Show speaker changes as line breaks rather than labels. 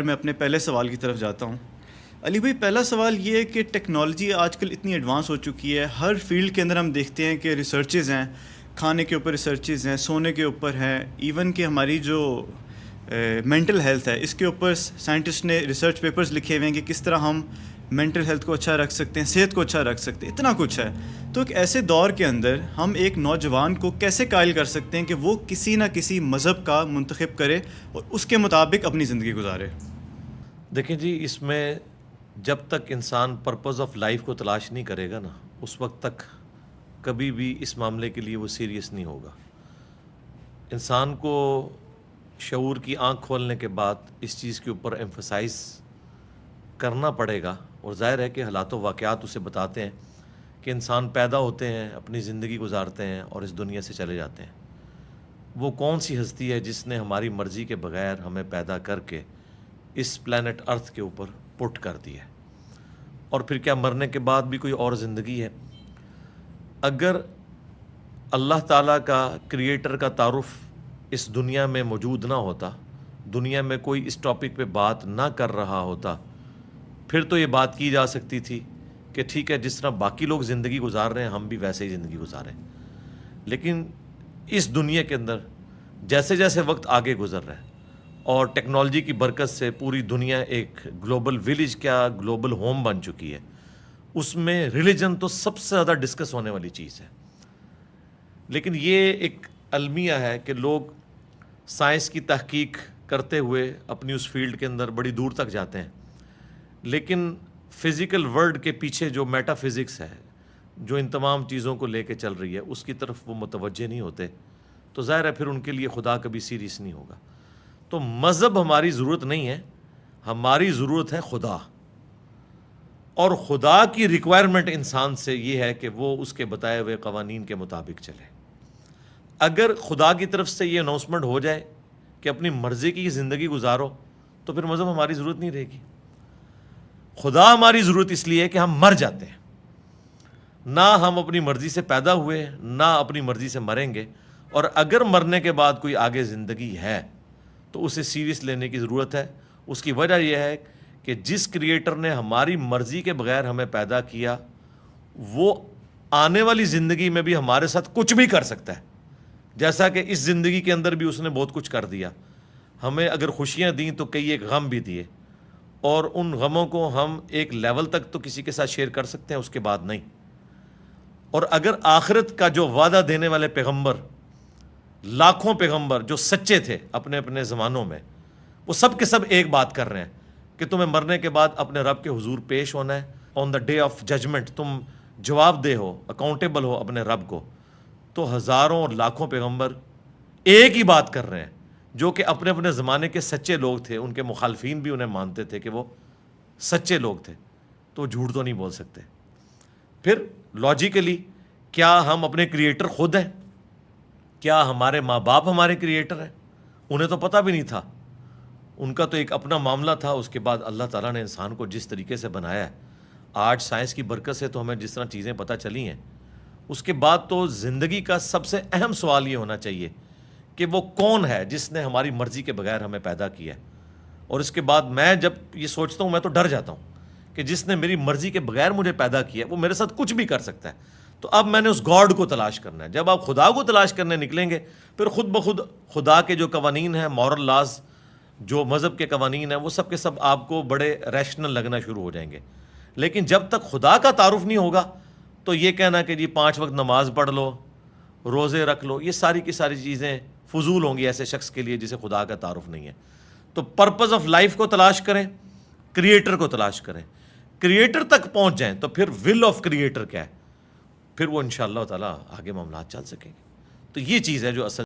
میں اپنے پہلے سوال کی طرف جاتا ہوں۔ علی بھائی، پہلا سوال یہ ہے کہ ٹیکنالوجی آج کل اتنی ایڈوانس ہو چکی ہے، ہر فیلڈ کے اندر ہم دیکھتے ہیں کہ ریسرچز ہیں، کھانے کے اوپر ریسرچز ہیں، سونے کے اوپر ہیں، ایون کہ ہماری جو مینٹل ہیلتھ ہے اس کے اوپر سائنٹسٹ نے ریسرچ پیپرز لکھے ہوئے ہیں کہ کس طرح ہم مینٹل ہیلتھ کو اچھا رکھ سکتے ہیں، صحت کو اچھا رکھ سکتے ہیں، اتنا کچھ ہے۔ تو ایک ایسے دور کے اندر ہم ایک نوجوان کو کیسے قائل کر سکتے ہیں کہ وہ کسی نہ کسی مذہب کا منتخب کرے اور اس کے مطابق اپنی زندگی گزارے؟
دیکھیں جی، اس میں جب تک انسان پرپز آف لائف کو تلاش نہیں کرے گا نا، اس وقت تک کبھی بھی اس معاملے کے لیے وہ سیریس نہیں ہوگا۔ انسان کو شعور کی آنکھ کھولنے کے بعد اس چیز کے اوپر ایمفسائز کرنا پڑے گا، اور ظاہر ہے کہ حالات و واقعات اسے بتاتے ہیں کہ انسان پیدا ہوتے ہیں، اپنی زندگی گزارتے ہیں اور اس دنیا سے چلے جاتے ہیں۔ وہ کون سی ہستی ہے جس نے ہماری مرضی کے بغیر ہمیں پیدا کر کے اس پلانٹ ارتھ کے اوپر پٹ کر دیا ہے؟ اور پھر کیا مرنے کے بعد بھی کوئی اور زندگی ہے؟ اگر اللہ تعالیٰ کا، کریٹر کا تعارف اس دنیا میں موجود نہ ہوتا، دنیا میں کوئی اس ٹاپک پہ بات نہ کر رہا ہوتا، پھر تو یہ بات کی جا سکتی تھی کہ ٹھیک ہے، جس طرح باقی لوگ زندگی گزار رہے ہیں ہم بھی ویسے ہی زندگی گزاریں۔ لیکن اس دنیا کے اندر جیسے جیسے وقت آگے گزر رہا ہے اور ٹیکنالوجی کی برکت سے پوری دنیا ایک گلوبل ویلیج کیا گلوبل ہوم بن چکی ہے، اس میں ریلیجن تو سب سے زیادہ ڈسکس ہونے والی چیز ہے۔ لیکن یہ ایک المیہ ہے کہ لوگ سائنس کی تحقیق کرتے ہوئے اپنی اس فیلڈ کے اندر بڑی دور تک جاتے ہیں، لیکن فزیکل ورلڈ کے پیچھے جو میٹا فزکس ہے، جو ان تمام چیزوں کو لے کے چل رہی ہے، اس کی طرف وہ متوجہ نہیں ہوتے، تو ظاہر ہے پھر ان کے لیے خدا کبھی سیریس نہیں ہوگا۔ تو مذہب ہماری ضرورت نہیں ہے، ہماری ضرورت ہے خدا، اور خدا کی ریکوائرمنٹ انسان سے یہ ہے کہ وہ اس کے بتائے ہوئے قوانین کے مطابق چلے۔ اگر خدا کی طرف سے یہ اناؤنسمنٹ ہو جائے کہ اپنی مرضی کی زندگی گزارو، تو پھر مذہب ہماری ضرورت نہیں رہے گی۔ خدا ہماری ضرورت اس لیے ہے کہ ہم مر جاتے ہیں، نہ ہم اپنی مرضی سے پیدا ہوئے، نہ اپنی مرضی سے مریں گے، اور اگر مرنے کے بعد کوئی آگے زندگی ہے تو اسے سیریس لینے کی ضرورت ہے۔ اس کی وجہ یہ ہے کہ جس کریٹر نے ہماری مرضی کے بغیر ہمیں پیدا کیا، وہ آنے والی زندگی میں بھی ہمارے ساتھ کچھ بھی کر سکتا ہے، جیسا کہ اس زندگی کے اندر بھی اس نے بہت کچھ کر دیا۔ ہمیں اگر خوشیاں دیں تو کئی ایک غم بھی دیے، اور ان غموں کو ہم ایک لیول تک تو کسی کے ساتھ شیئر کر سکتے ہیں، اس کے بعد نہیں۔ اور اگر آخرت کا جو وعدہ دینے والے پیغمبر، لاکھوں پیغمبر جو سچے تھے اپنے اپنے زمانوں میں، وہ سب کے سب ایک بات کر رہے ہیں کہ تمہیں مرنے کے بعد اپنے رب کے حضور پیش ہونا ہے، آن دا ڈے آف ججمنٹ تم جواب دہ ہو، اکاؤنٹیبل ہو اپنے رب کو۔ تو ہزاروں اور لاکھوں پیغمبر ایک ہی بات کر رہے ہیں، جو کہ اپنے اپنے زمانے کے سچے لوگ تھے، ان کے مخالفین بھی انہیں مانتے تھے کہ وہ سچے لوگ تھے، تو وہ جھوٹ تو نہیں بول سکتے۔ پھر لاجیکلی کیا ہم اپنے کریٹر خود ہیں؟ کیا ہمارے ماں باپ ہمارے کریٹر ہیں؟ انہیں تو پتہ بھی نہیں تھا، ان کا تو ایک اپنا معاملہ تھا۔ اس کے بعد اللہ تعالیٰ نے انسان کو جس طریقے سے بنایا ہے، آج سائنس کی برکت سے تو ہمیں جس طرح چیزیں پتہ چلی ہیں، اس کے بعد تو زندگی کا سب سے اہم سوال یہ ہونا چاہیے کہ وہ کون ہے جس نے ہماری مرضی کے بغیر ہمیں پیدا کیا ہے۔ اور اس کے بعد میں جب یہ سوچتا ہوں، میں تو ڈر جاتا ہوں کہ جس نے میری مرضی کے بغیر مجھے پیدا کیا وہ میرے ساتھ کچھ بھی کر سکتا ہے۔ تو اب میں نے اس گاڈ کو تلاش کرنا ہے۔ جب آپ خدا کو تلاش کرنے نکلیں گے، پھر خود بخود خدا کے جو قوانین ہیں، مورل لاز، جو مذہب کے قوانین ہیں، وہ سب کے سب آپ کو بڑے ریشنل لگنا شروع ہو جائیں گے۔ لیکن جب تک خدا کا تعارف نہیں ہوگا، تو یہ کہنا کہ جی 5 وقت نماز پڑھ لو، روزے رکھ لو، یہ ساری کی ساری چیزیں فضول ہوں گی ایسے شخص کے لیے جسے خدا کا تعارف نہیں ہے۔ تو پرپز آف لائف کو تلاش کریں، کریٹر کو تلاش کریں، کریٹر تک پہنچ جائیں تو پھر ول آف کریٹر کیا ہے، پھر وہ انشاءاللہ تعالیٰ آگے معاملات چل سکیں گے۔ تو یہ چیز ہے جو اصل